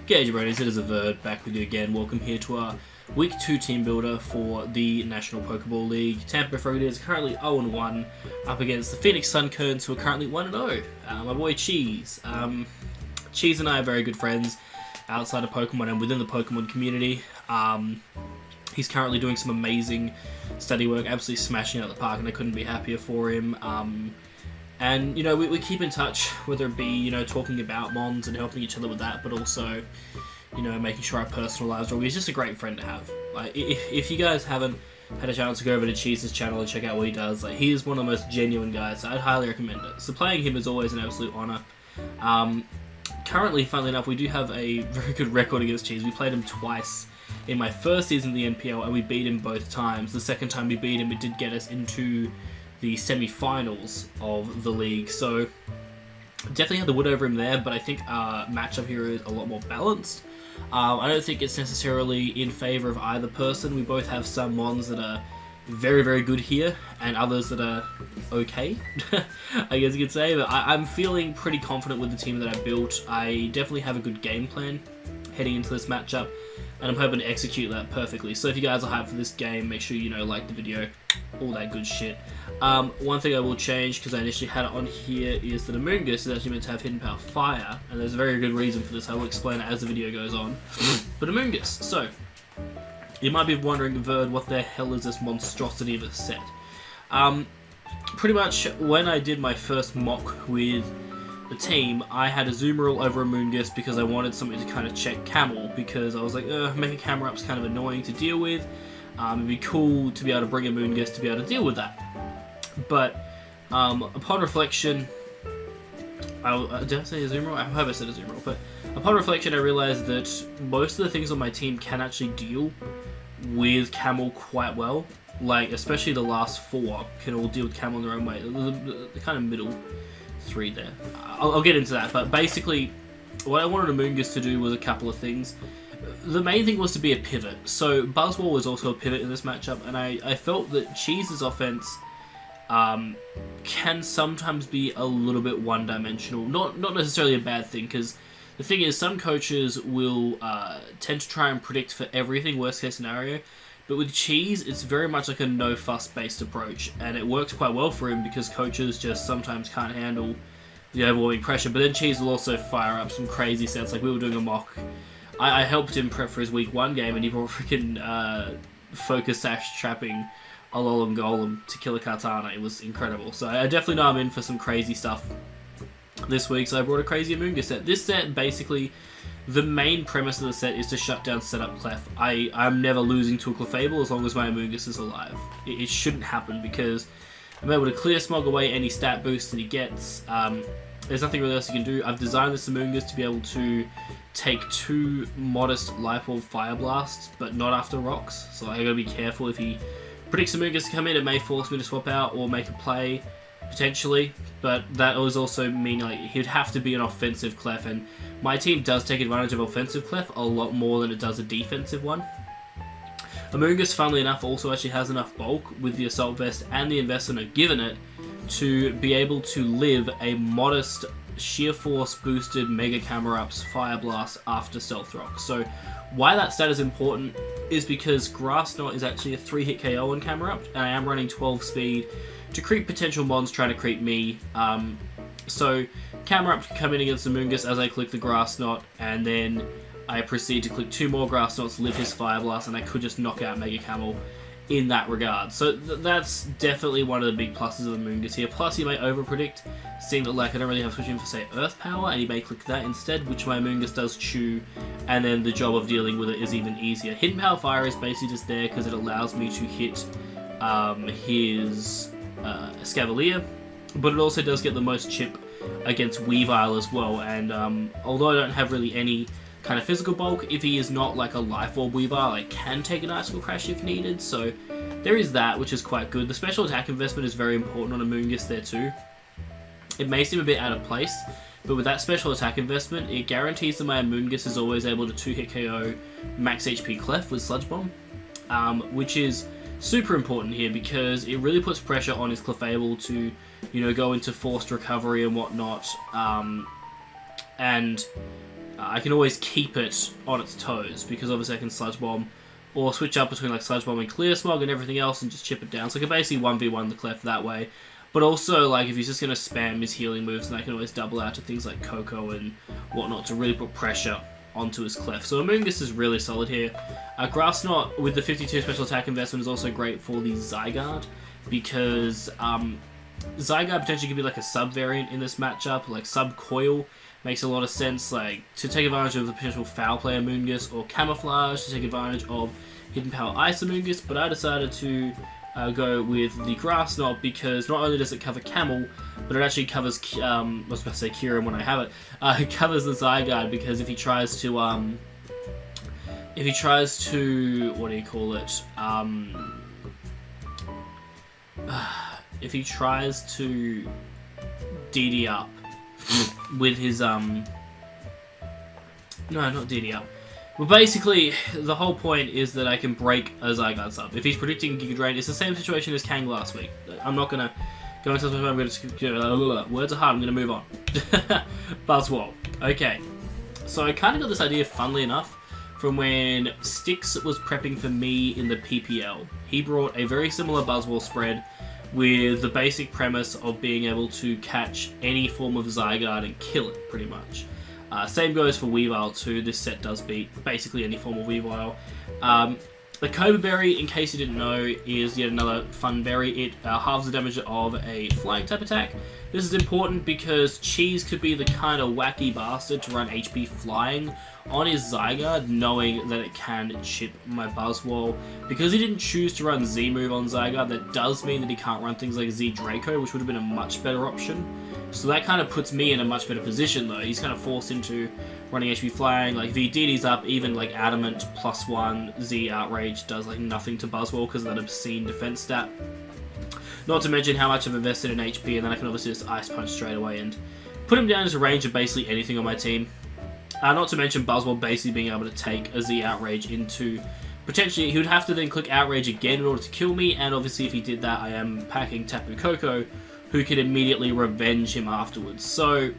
G'day jabronis, it is a Verd back with you again. Welcome here to our Week 2 team builder for the National Pokeball League. Tampa Bay is currently 0-1 up against the Phoenix Sunkerns, who are currently 1-0. My boy Cheese. Cheese and I are very good friends outside of Pokemon and within the Pokemon community. He's currently doing some amazing study work, absolutely smashing out the park, and I couldn't be happier for him. And, you know, we keep in touch, whether it be, you know, talking about Mons and helping each other with that, but also, you know, making sure our personal lives are. He's just a great friend to have. Like, if you guys haven't had a chance to go over to Cheese's channel and check out what he does, like, he is one of the most genuine guys, so I'd highly recommend it. So playing him is always an absolute honour. Currently, funnily enough, we do have a very good record against Cheese. We played him twice in my first season of the NPL, and we beat him both times. The second time we beat him, it did get us into the semi-finals of the league, so definitely had the wood over him there, but I think our matchup here is a lot more balanced. I don't think it's necessarily in favour of either person. We both have some Mons that are very, very good here, and others that are okay, I guess you could say, but I'm feeling pretty confident with the team that I built. I definitely have a good game plan heading into this matchup, and I'm hoping to execute that perfectly. So if you guys are hyped for this game, make sure you like the video, all that good shit. One thing I will change, because I initially had it on here, is that Amoonguss is actually meant to have Hidden Power Fire, and there's a very good reason for this. I will explain it as the video goes on. But Amoonguss, so you might be wondering, Verd, what the hell is this monstrosity of a set? Pretty much when I did my first mock with the team, I had a Zoomerl over Amoonguss because I wanted something to kind of check Camel, because I was like, making camera up's kind of annoying to deal with. It'd be cool to be able to bring Amoonguss to be able to deal with that. But upon reflection, did I say a Zoomerl? I hope I said a Zoomerl, but upon reflection I realized that most of the things on my team can actually deal with Camel quite well. Like, especially the last four can all deal with Camel in their own way. The kind of middle three there. I'll get into that, but basically what I wanted Amoonguss to do was a couple of things. The main thing was to be a pivot. So Buzzwole was also a pivot in this matchup, and I felt that Cheese's offense can sometimes be a little bit one-dimensional. Not necessarily a bad thing, because the thing is, some coaches will tend to try and predict for everything, worst case scenario. But with Cheese, it's very much like a no-fuss based approach, and it works quite well for him because coaches just sometimes can't handle the overwhelming pressure. But then Cheese will also fire up some crazy sets, like we were doing a mock. I helped him prep for his week 1 game, and he brought freaking Focus Sash trapping a Alolan Golem to kill a Katana. It was incredible. So I definitely know I'm in for some crazy stuff this week, so I brought a crazy Amoonguss set. This set, basically, the main premise of the set is to shut down setup Clef. I'm never losing to a Clefable as long as my Amoonguss is alive. It shouldn't happen, because I'm able to clear Smog away any stat boost that he gets. There's nothing really else you can do. I've designed this Amoonguss to be able to take 2 modest Life Orb Fire Blasts, but not after rocks, so I gotta be careful. If he predicts Amoonguss to come in, it may force me to swap out or make a play, potentially, but that was also mean like he'd have to be an offensive Clef, and my team does take advantage of offensive Clef a lot more than it does a defensive one. Amoonguss, funnily enough, also actually has enough bulk with the Assault Vest and the investment I've given it to be able to live a modest Sheer Force boosted Mega Camera-Ups Fire Blast after Stealth Rock. So why that stat is important is because Grass Knot is actually a 3-hit KO on Camera Up, and I am running 12 speed to creep potential Mons trying to creep me. So Camera Up can come in against Amoonguss as I click the Grass Knot, and then I proceed to click 2 more Grass Knots, live his Fire Blast, and I could just knock out Mega Camel in that regard. So that's definitely one of the big pluses of Amoonguss here. Plus, he may overpredict, seeing that like I don't really have switching for, say, Earth Power, and he may click that instead, which my Amoonguss does chew, and then the job of dealing with it is even easier. Hidden Power Fire is basically just there because it allows me to hit his Escavalier, but it also does get the most chip against Weavile as well, and although I don't have really any kind of physical bulk, if he is not like a Life Orb Weavile, I can take an Icicle Crash if needed, so there is that, which is quite good. The special attack investment is very important on Amoonguss there too. It may seem a bit out of place, but with that special attack investment, it guarantees that my Amoonguss is always able to 2-hit KO max HP Clef with Sludge Bomb, which is super important here because it really puts pressure on his Clefable to, you know, go into forced recovery and whatnot, and I can always keep it on its toes, because obviously I can Sludge Bomb, or switch up between like Sludge Bomb and Clear Smog and everything else and just chip it down. So I can basically 1v1 the Clef that way. But also, like, if he's just going to spam his healing moves, then I can always double out to things like Coco and whatnot to really put pressure onto his Clef. So Amoonguss is really solid here. Grass Knot with the 52 special attack investment is also great for the Zygarde, because Zygarde potentially could be like a sub-variant in this matchup, like Sub-Coil makes a lot of sense, like to take advantage of the potential Foul Play Amoonguss, or Camouflage to take advantage of Hidden Power Ice Amoonguss, but I decided to go with the Grass Knot because not only does it cover Camel, but it actually covers, I was about to say Kyurem when I have it, it covers the Zygarde, because if he tries to, what do you call it, if he tries to DD up with his, no, not DD up. Well, basically, the whole point is that I can break a Zygarde sub. If he's predicting Giga Drain, it's the same situation as Kang last week. I'm not going to go into this, I'm going to, words are hard, I'm going to move on. Buzzwole. Okay. So I kind of got this idea, funnily enough, from when Styx was prepping for me in the PPL. He brought a very similar Buzzwole spread with the basic premise of being able to catch any form of Zygarde and kill it, pretty much. Same goes for Weavile too. This set does beat basically any form of Weavile. The Cobra Berry, in case you didn't know, is yet another fun berry. It halves the damage of a flying type attack. This is important because Cheese could be the kind of wacky bastard to run HP flying on his Zygarde, knowing that it can chip my Buzzwole. Because he didn't choose to run Z-Move on Zygarde, that does mean that he can't run things like Z-Draco, which would have been a much better option. So that kind of puts me in a much better position though. He's kind of forced into running HP flying. Like if he DD's up, even like Adamant +1 Z Outrage does like nothing to Buzzwole because of that obscene defense stat. Not to mention how much I've invested in HP, and then I can obviously just Ice Punch straight away and put him down as a range of basically anything on my team. Not to mention Buzzwole basically being able to take a Z Outrage into... Potentially, he would have to then click Outrage again in order to kill me, and obviously if he did that, I am packing Tapu Koko, who could immediately revenge him afterwards. So,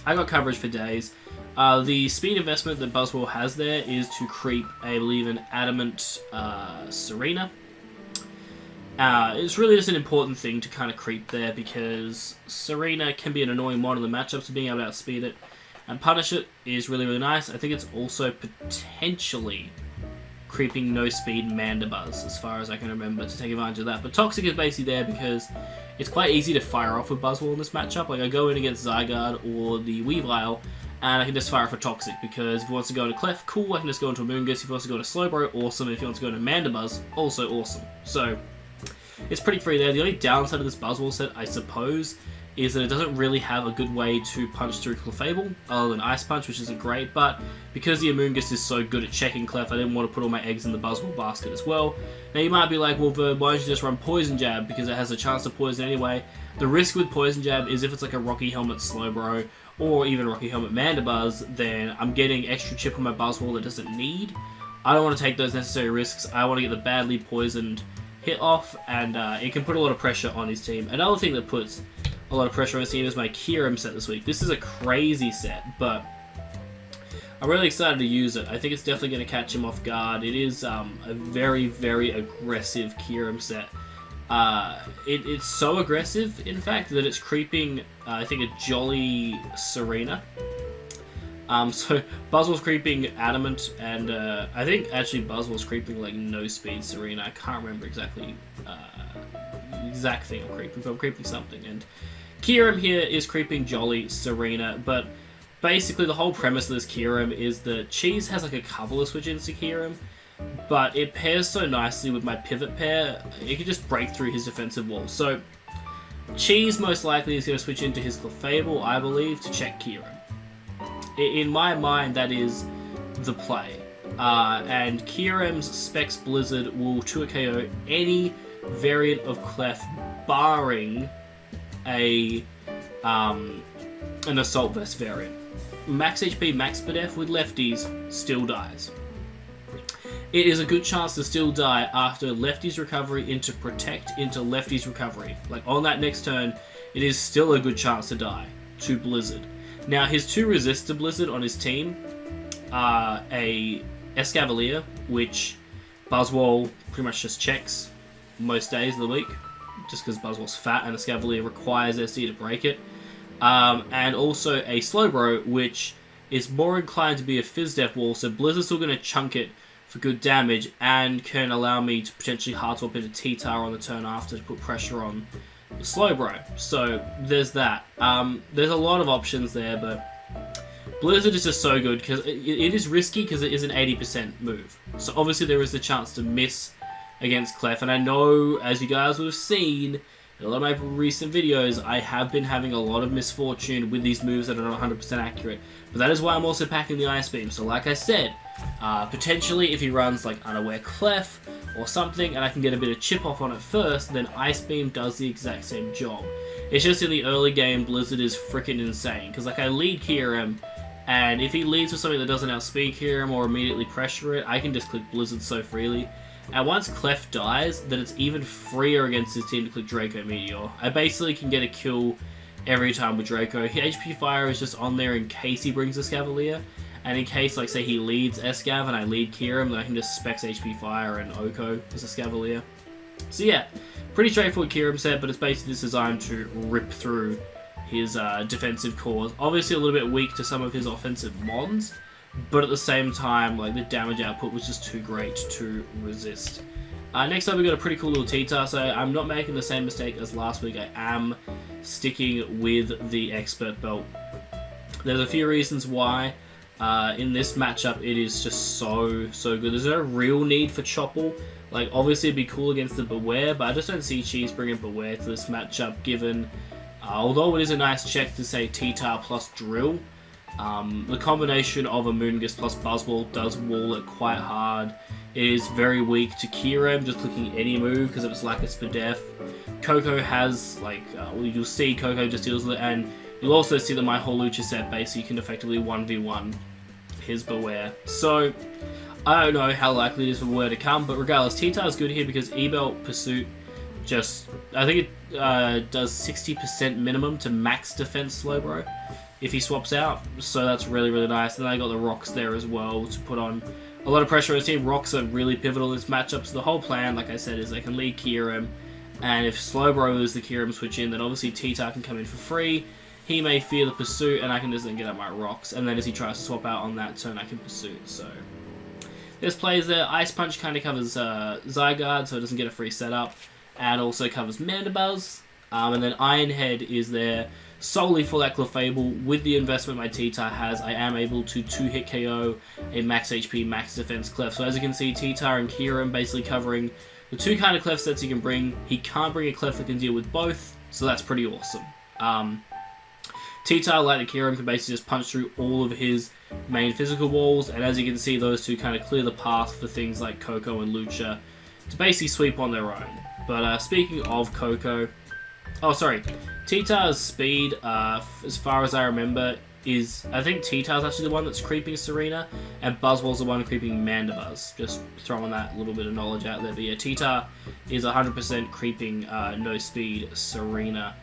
I got coverage for days. The speed investment that Buzzwole has there is to creep, I believe, an Adamant Serena. It's really just an important thing to kind of creep there, because Serena can be an annoying model in the matchup, so being able to outspeed it and punish it is really, really nice. I think it's also potentially creeping no speed Mandibuzz, as far as I can remember, to take advantage of that. But Toxic is basically there because it's quite easy to fire off with Buzzwole in this matchup. Like I go in against Zygarde or the Weavile, and I can just fire for Toxic, because if he wants to go into Clef, cool, I can just go into Amoonguss. If he wants to go to Slowbro, awesome. If he wants to go into Mandibuzz, also awesome. So, it's pretty free there. The only downside of this Buzzwole set, I suppose, is that it doesn't really have a good way to punch through Clefable, other than Ice Punch, which isn't great, but because the Amoonguss is so good at checking Clef, I didn't want to put all my eggs in the Buzzwole basket as well. Now you might be like, well Verb, why don't you just run Poison Jab, because it has a chance to poison anyway. The risk with Poison Jab is if it's like a Rocky Helmet Slowbro, or even Rocky Helmet Mandibuzz, then I'm getting extra chip on my Buzzwole that doesn't need. I don't want to take those necessary risks. I want to get the badly poisoned hit off, and it can put a lot of pressure on his team. Another thing that puts a lot of pressure on his team is my Kyurem set this week. This is a crazy set, but I'm really excited to use it. I think it's definitely going to catch him off guard. It is a very, very aggressive Kyurem set. It's so aggressive, in fact, that it's creeping, I think, a Jolly Serena. So Buzzwole's creeping Adamant, and I think actually Buzzwole's creeping like no speed Serena. I can't remember exactly the exact thing I'm creeping, but I'm creeping something. And Kyurem here is creeping Jolly Serena, but basically the whole premise of this Kyurem is that Cheese has like a couple of switch-ins to Kyurem, but it pairs so nicely with my pivot pair, it can just break through his defensive wall. So Cheese most likely is going to switch into his Clefable, I believe, to check Kyurem. In my mind, that is the play. And Kyurem's Specs Blizzard will 2 KO any variant of Clef, barring an Assault Vest variant. Max HP, Max Spadef with lefties still dies. It is a good chance to still die after lefty's recovery into Protect into lefty's recovery. Like on that next turn, it is still a good chance to die to Blizzard. Now, his 2 resist to Blizzard on his team a Escavalier, which Buzzwole pretty much just checks most days of the week, just because Buzzwole's fat and Escavalier requires SD to break it. And also a Slowbro, which is more inclined to be a Fizz-Def wall, so Blizzard's still going to chunk it for good damage and can allow me to potentially hard swap into T-Tar on the turn after to put pressure on the Slowbro. So there's that. There's a lot of options there, but Blizzard is just so good because it is risky because it is an 80% move. So obviously there is the chance to miss against Clef, and I know, as you guys would have seen in a lot of my recent videos, I have been having a lot of misfortune with these moves that are not 100% accurate. But that is why I'm also packing the Ice Beam. So like I said, potentially if he runs like Unaware Clef or something and I can get a bit of chip off on it first, then Ice Beam does the exact same job. It's just in the early game, Blizzard is freaking insane. Because like I lead Kieran, and if he leads with something that doesn't outspeed Kieran or immediately pressure it, I can just click Blizzard so freely. And once Clef dies, then it's even freer against his team to click Draco Meteor. I basically can get a kill every time with Draco. HP Fire is just on there in case he brings Escavalier. And in case, like say he leads Escav and I lead Kieran, then I can just Specs HP Fire and Oko as Escavalier. So yeah, pretty straightforward Kieran set, but it's basically just designed to rip through his defensive cores. Obviously a little bit weak to some of his offensive mons, but at the same time, like the damage output was just too great to resist. Next up, we got a pretty cool little T-Tar. So I'm not making the same mistake as last week. I am sticking with the Expert Belt. There's a few reasons why. In this matchup, it is just so good. There's no real need for Chopple. Like obviously, it'd be cool against the Beware, but I just don't see Cheese bringing Beware to this matchup. Given, although it is a nice check to say T-Tar plus Drill. The combination of a Moongus plus Buzzwole does wall it quite hard. It is very weak to Kieran, just clicking any move because of its lack of Spadef. Coco has, like, well, you'll see Coco just deals with it, and you'll also see that my whole Lucha set base, so you can effectively 1v1 his Beware. So, I don't know how likely it is for Beware to come, but regardless, T-Tar is good here because E-Belt Pursuit just, I think it does 60% minimum to max defense Slowbro if he swaps out, so that's really nice. And then I got the Rocks there as well to put on a lot of pressure on his team. Rocks are really pivotal in this matchup, so the whole plan, like I said, is I can lead Kieran, and if Slowbro is the Kieran switch in, then obviously T-Tar can come in for free. He may fear the Pursuit, and I can just then get up my Rocks, and then as he tries to swap out on that turn, I can Pursuit. So there's plays there. Ice Punch kind of covers Zygarde, so it doesn't get a free setup, and also covers Mandibuzz. And then Iron Head is there solely for that Clefable. With the investment my T-Tar has, I am able to 2-hit KO a max HP, max defense Clef. So as you can see, T-Tar and Kieran basically covering the two kind of Clef sets he can bring. He can't bring a Clef that can deal with both, so that's pretty awesome. T-Tar, like the Kieran, can basically just punch through all of his main physical walls, and as you can see, those two kind of clear the path for things like Coco and Lucha to basically sweep on their own. But speaking of Coco, T-Tar's speed, as far as I remember, is, I think T-Tar's actually the one that's creeping Serena, and Buzzwole's the one creeping Mandibuzz. Just throwing that little bit of knowledge out there. But yeah, T-Tar is 100% creeping no speed Serena,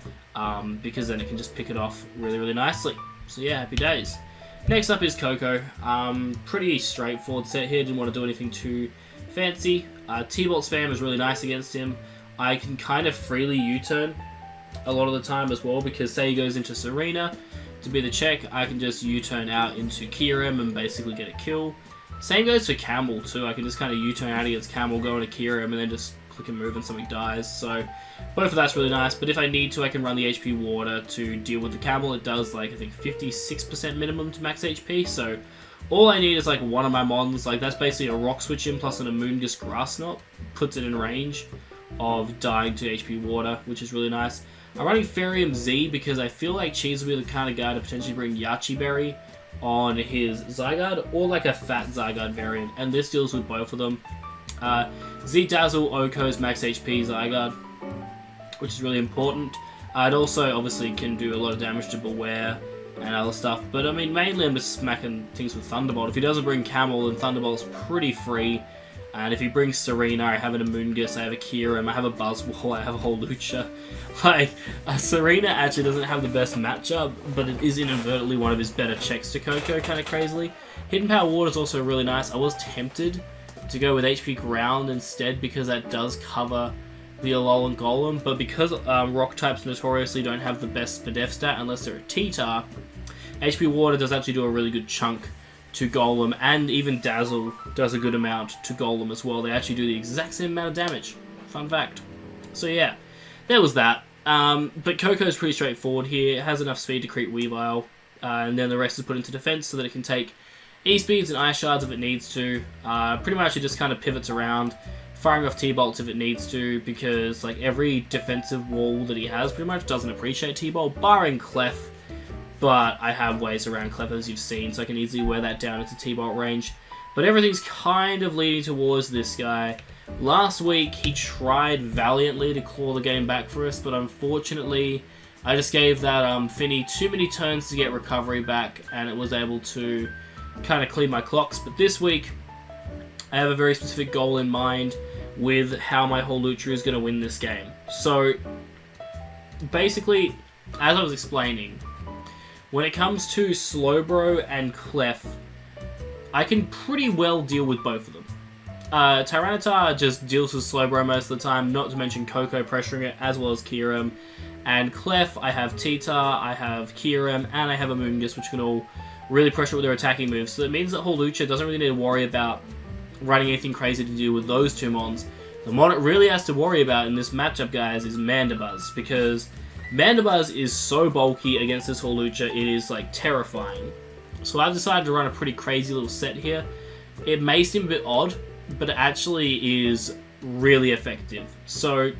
because then it can just pick it off really nicely. So yeah, happy days. Next up is Coco. Pretty straightforward set here, didn't want to do anything too fancy. T-Bolt spam is really nice against him. I can kind of freely U-turn a lot of the time as well, because say he goes into Serena to be the check, I can just U-turn out into Kieran and basically get a kill. Same goes for Camel too. I can just kind of U-turn out against Camel, go into Kieran, and then just click and move and something dies. So both of that's really nice, but if I need to, I can run the HP Water to deal with the Camel. It does like, I think 56% minimum to max HP, so all I need is like one of my mons. Like that's basically a Rock Switch in plus an Amoonguss Grass Knot, puts it in range of dying to HP Water, which is really nice. I'm running Ferium Z because I feel like Cheese will be the kind of guy to potentially bring Yachi Berry on his Zygarde, or like a fat Zygarde variant, and this deals with both of them. Z-Dazzle Oko's max HP Zygarde, which is really important. It also obviously can do a lot of damage to Beware and other stuff, but I mean mainly I'm just smacking things with Thunderbolt. If he doesn't bring Camel, then Thunderbolt's pretty free. And if he brings Serena, I have an Amoonguss, I have a Kieran, I have a Buzzwole, I have a Holucha. Like, Serena actually doesn't have the best matchup, but it is inadvertently one of his better checks to Koko, kind of crazily. Hidden Power Water is also really nice. I was tempted to go with HP Ground instead because that does cover the Alolan Golem, but because Rock types notoriously don't have the best Spadef stat unless they're a T-Tar, HP Water does actually do a really good chunk to Golem, and even Dazzle does a good amount to Golem as well. They actually do the exact same amount of damage. Fun fact. So yeah, there was that. But Koko's pretty straightforward here. It has enough speed to create Weavile, and then the rest is put into defense so that it can take E-Speeds and Ice Shards if it needs to. Pretty much it just kind of pivots around, firing off T-Bolts if it needs to, because like every defensive wall that he has pretty much doesn't appreciate T-Bolt, barring Clef. But I have ways around Clef, as you've seen, so I can easily wear that down into T-Bolt range. But everything's kind of leading towards this guy. Last week, he tried valiantly to claw the game back for us, but unfortunately, I just gave that Finny too many turns to get recovery back, and it was able to kind of clean my clocks. But this week, I have a very specific goal in mind with how my Holucha is going to win this game. So, basically, as I was explaining, when it comes to Slowbro and Clef, I can pretty well deal with both of them. Tyranitar just deals with Slowbro most of the time, not to mention Koko pressuring it, as well as Kyurem. And Clef, I have T-Tar, I have Kyurem, and I have Amoonguss, which can all really pressure with their attacking moves. So it means that Holucha doesn't really need to worry about running anything crazy to deal with those two mons. The mon it really has to worry about in this matchup, guys, is Mandibuzz, because Mandibuzz is so bulky against this Holucha, it is like terrifying. So I've decided to run a pretty crazy little set here. It may seem a bit odd, but it actually is really effective. So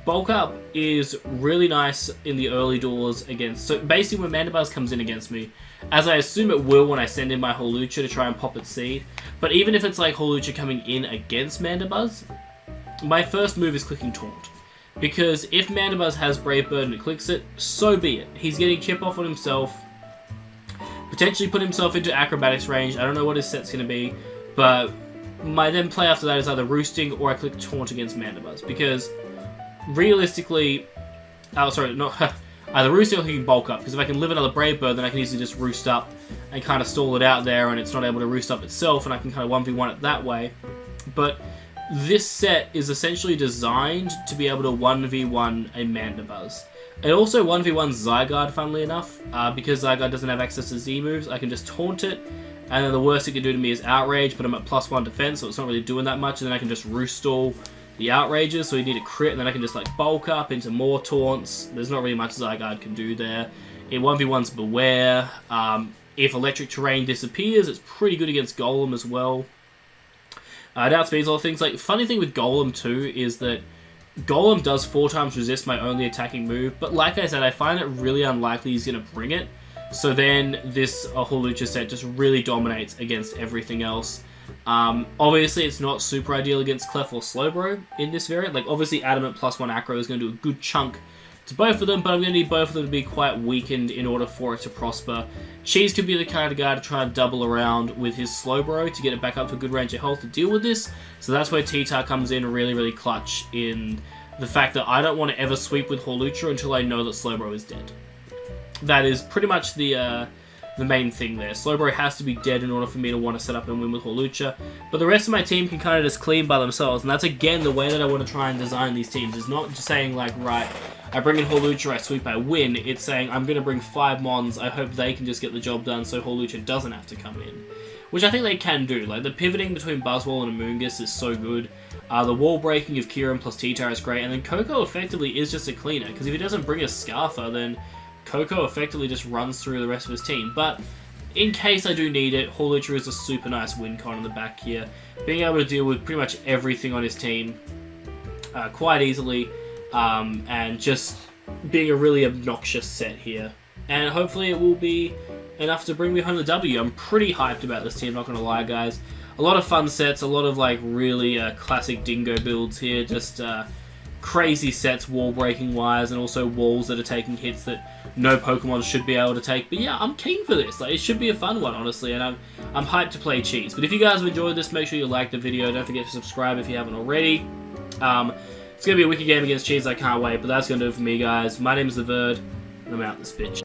Bulk Up is really nice in the early doors against... So basically when Mandibuzz comes in against me, as I assume it will when I send in my Holucha to try and pop its seed, but even if it's like Holucha coming in against Mandibuzz, my first move is clicking Taunt. Because if Mandibuzz has Brave Bird and it clicks it, so be it. He's getting chip off on himself, potentially put himself into Acrobatics range. I don't know what his set's going to be, but my then play after that is either Roosting or I click Taunt against Mandibuzz. Because realistically, either Roosting or I can Bulk Up. Because if I can live another Brave Bird, then I can easily just Roost up and kind of stall it out there, and it's not able to Roost up itself, and I can kind of 1v1 it that way. But this set is essentially designed to be able to 1v1 a Mandibuzz. It also 1v1 Zygarde, funnily enough, because Zygarde doesn't have access to Z moves. I can just Taunt it, and then the worst it can do to me is Outrage, but I'm at +1 defense, so it's not really doing that much, and then I can just Roost stall the Outrages, so you need a crit, and then I can just like Bulk Up into more Taunts. There's not really much Zygarde can do there. It 1v1's Beware. If Electric Terrain disappears, it's pretty good against Golem as well. It outspeeds all things. Like, funny thing with Golem too is that Golem does 4 times resist my only attacking move, but like I said, I find it really unlikely he's going to bring it. So then this Holucha set just really dominates against everything else. Obviously, it's not super ideal against Clef or Slowbro in this variant. Like, obviously, Adamant +1 Acro is going to do a good chunk to both of them, but I'm going to need both of them to be quite weakened in order for it to prosper. Cheese could be the kind of guy to try and double around with his Slowbro to get it back up to a good range of health to deal with this. So that's where T-Tar comes in really, really clutch in the fact that I don't want to ever sweep with Holucha until I know that Slowbro is dead. That is pretty much the main thing there. Slowbro has to be dead in order for me to want to set up and win with Holucha, but the rest of my team can kind of just clean by themselves, and that's again the way that I want to try and design these teams. It's not just saying like, right, I bring in Holucha, I sweep, I win. It's saying I'm going to bring 5 Mons, I hope they can just get the job done so Holucha doesn't have to come in. Which I think they can do. Like, the pivoting between Buzzwole and Amoonguss is so good. The wall breaking of Kyurem plus T-Tar is great, and then Koko effectively is just a cleaner, because if he doesn't bring a Scarfer, then Koko effectively just runs through the rest of his team. But in case I do need it, Holucha is a super nice win con in the back here, being able to deal with pretty much everything on his team quite easily, and just being a really obnoxious set here. And hopefully it will be enough to bring me home the W. I'm pretty hyped about this team, not gonna lie, guys. A lot of fun sets, a lot of like really classic Dingo builds here, just crazy sets wall breaking wise, and also walls that are taking hits that no Pokemon should be able to take. But yeah, I'm keen for this. Like, it should be a fun one, honestly, and I'm hyped to play Cheese. But if you guys have enjoyed this, make sure you like the video. Don't forget to subscribe if you haven't already. It's going to be a wicked game against Cheese. I can't wait. But that's going to do it for me, guys. My name is The Verd, and I'm out this bitch.